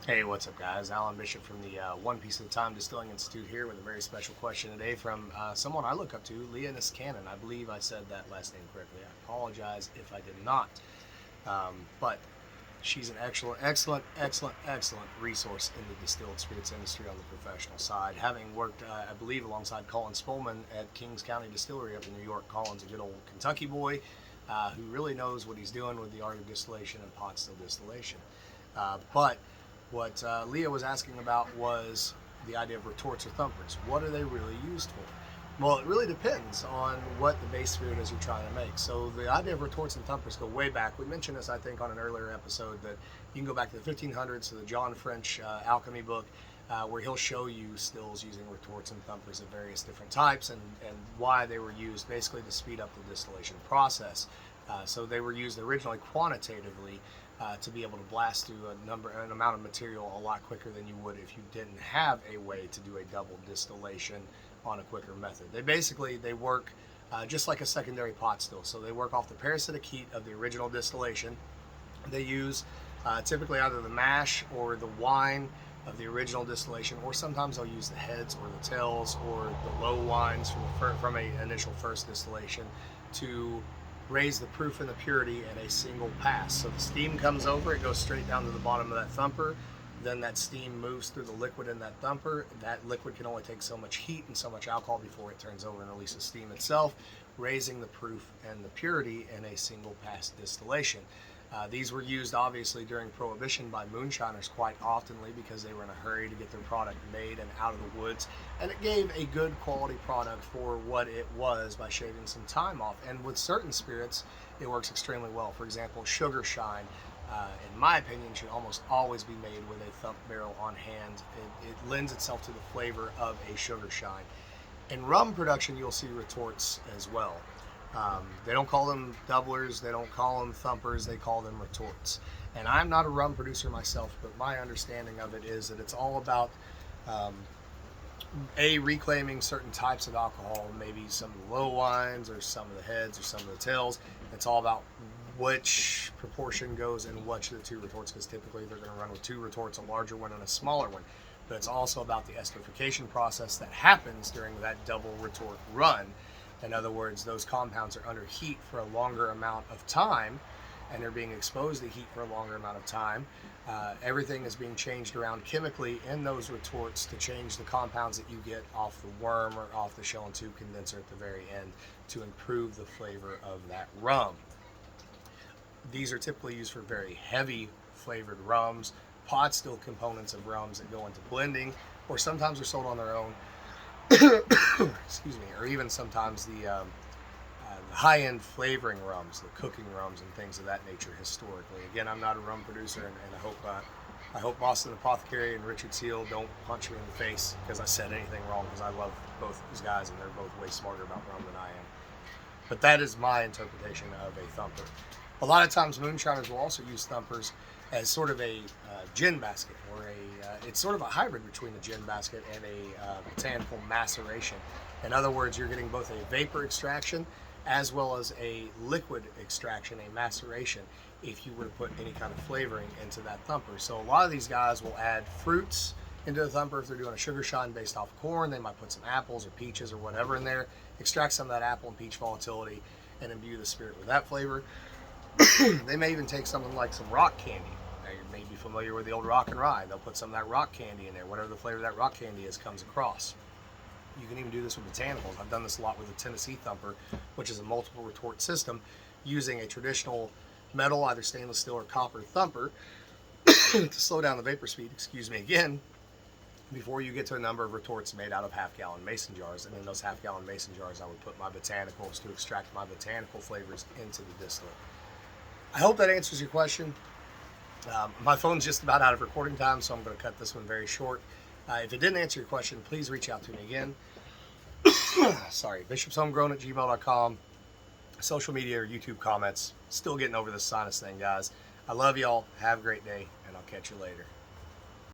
Hey, what's up, guys? Alan Bishop from the One Piece at a Time Distilling Institute here with a very special question today from someone I look up to, Leah Niskanen. I believe I said that last name correctly. I apologize if I did not. But she's an excellent resource in the distilled spirits industry on the professional side. Having worked, I believe, alongside Colin Spolman at Kings County Distillery up in New York. Colin's a good old Kentucky boy who really knows what he's doing with the art of distillation and pot still distillation. But what Leah was asking about was the idea of retorts or thumpers. What are they really used for? Well, it really depends on what the base spirit is you're trying to make. So the idea of retorts and thumpers go way back. We mentioned this, I think, on an earlier episode, that you can go back to the 1500s to the John French alchemy book, where he'll show you stills using retorts and thumpers of various different types and why they were used basically to speed up the distillation process. So they were used originally quantitatively to be able to blast through an amount of material a lot quicker than you would if you didn't have a way to do a double distillation on a quicker method. They work just like a secondary pot still. So they work off the parasitic heat of the original distillation. They use typically either the mash or the wine of the original distillation, or sometimes they'll use the heads or the tails or the low wines from a initial first distillation to raise the proof and the purity in a single pass. So the steam comes over, it goes straight down to the bottom of that thumper, then that steam moves through the liquid in that thumper. That liquid can only take so much heat and so much alcohol before it turns over and releases steam itself, raising the proof and the purity in a single pass distillation. These were used obviously during Prohibition by moonshiners quite oftenly because they were in a hurry to get their product made and out of the woods, and it gave a good quality product for what it was by shaving some time off. And with certain spirits, it works extremely well. For example, sugar shine, in my opinion, should almost always be made with a thump barrel on hand. It lends itself to the flavor of a sugar shine. In rum production, you'll see retorts as well. They don't call them doublers, they don't call them thumpers, they call them retorts. And I'm not a rum producer myself, but my understanding of it is that it's all about reclaiming certain types of alcohol, maybe some of the low wines or some of the heads or some of the tails. It's all about which proportion goes in which of the two retorts, because typically they're going to run with two retorts, a larger one and a smaller one. But it's also about the esterification process that happens during that double retort run. In other words, those compounds are under heat for a longer amount of time, and they're being exposed to heat for a longer amount of time. Everything is being changed around chemically in those retorts to change the compounds that you get off the worm or off the shell and tube condenser at the very end to improve the flavor of that rum. These are typically used for very heavy flavored rums, pot still components of rums that go into blending, or sometimes they're sold on their own. Excuse me, or even sometimes the high-end flavoring rums, the cooking rums and things of that nature historically. Again, I'm not a rum producer, and I hope Boston Apothecary and Richard Seal don't punch me in the face because I said anything wrong, because I love both these guys and they're both way smarter about rum than I am. But that is my interpretation of a thumper. A lot of times moonshiners will also use thumpers as sort of a gin basket, or it's sort of a hybrid between a gin basket and a botanical maceration. In other words, you're getting both a vapor extraction as well as a liquid extraction, a maceration, if you were to put any kind of flavoring into that thumper. So a lot of these guys will add fruits into the thumper. If they're doing a sugar shine based off of corn, they might put some apples or peaches or whatever in there, extract some of that apple and peach volatility, and imbue the spirit with that flavor. They may even take something like some rock candy. Now, you may be familiar with the old rock and rye. They'll put some of that rock candy in there. Whatever the flavor that rock candy is comes across. You can even do this with botanicals. I've done this a lot with the Tennessee Thumper, which is a multiple retort system using a traditional metal, either stainless steel or copper thumper to slow down the vapor speed, excuse me again, before you get to a number of retorts made out of half-gallon mason jars. And in those half-gallon mason jars, I would put my botanicals to extract my botanical flavors into the distillate. I hope that answers your question. My phone's just about out of recording time, so I'm going to cut this one very short. If it didn't answer your question, please reach out to me again. Sorry, bishopshomegrown@gmail.com. Social media or YouTube comments. Still getting over this sinus thing, guys. I love y'all. Have a great day, and I'll catch you later.